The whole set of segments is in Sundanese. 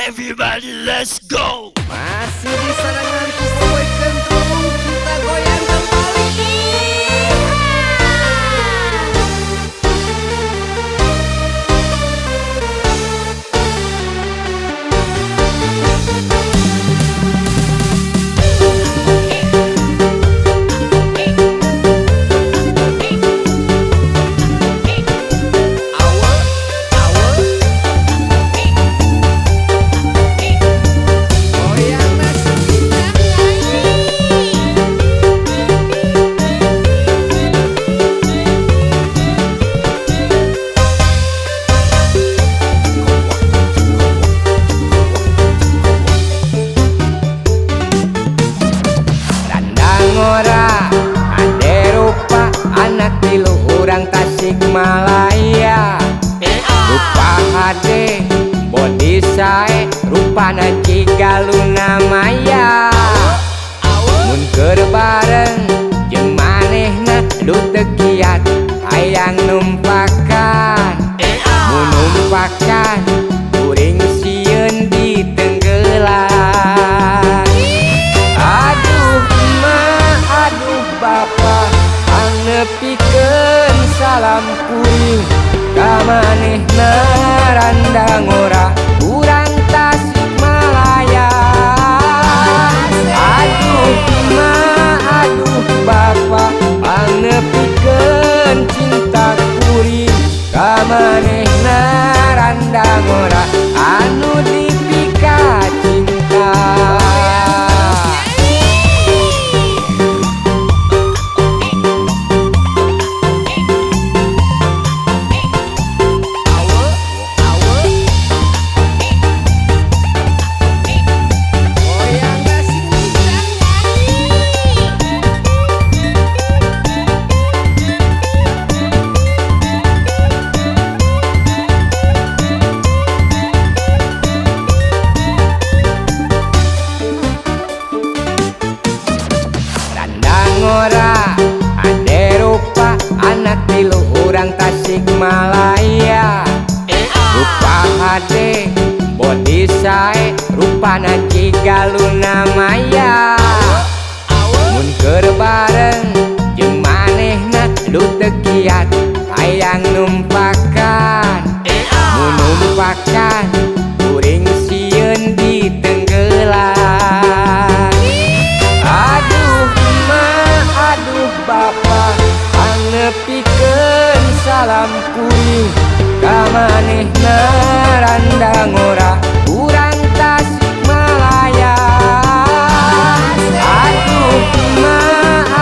Everybody let's go. Masih di sarangan sesuai kentung kita goyang kembali. Ora ade rupa anak tilu urang Tasikmalaya. Rupa hade bodi sae rupana Cigaluna Maya. Mun keur bareng jeung manehna du teu kiat hayang numpakan. Mun numpakan kuring sieun ditenggelan. Bapa angepikeun salam kuring ka manehna randang ora urang Tasikmalaya. Aduh Bapa angepikeun cinta kuring ka manehna randang ora anu dipika cinta. Ora ade rupa anak tilu urang Tasikmalaya. Rupa hade bodi sae rupana Cigaluna Maya. Mun keur bareng jeung manehna du teu kiat hayang numpakan. Mun numpakan kuring sieun ditenggelan. Aduh Bapa angepikeun salam kuring ka manehna randang ora urang Tasikmalaya.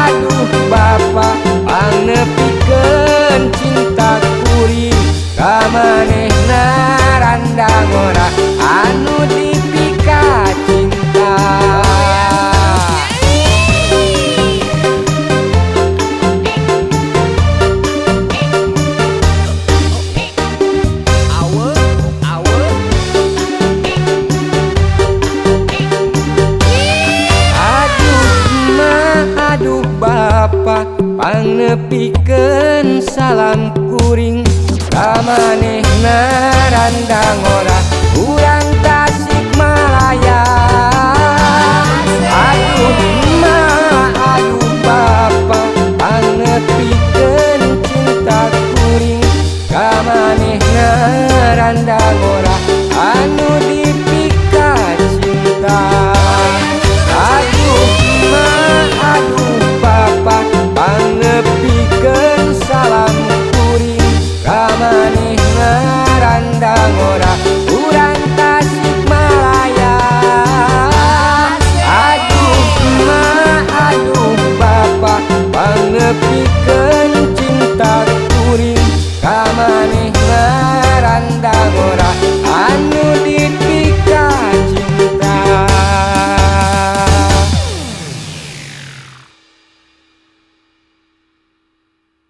Aduh Bapa angepikeun cinta kuring ka manehna randang ora anu dipika cinta. Bapa pangepikeun salam kuring ka manehna randang ora urang Tasikmalaya. Aduh Bapa pangepikeun cinta kuring ka manehna randang ora anu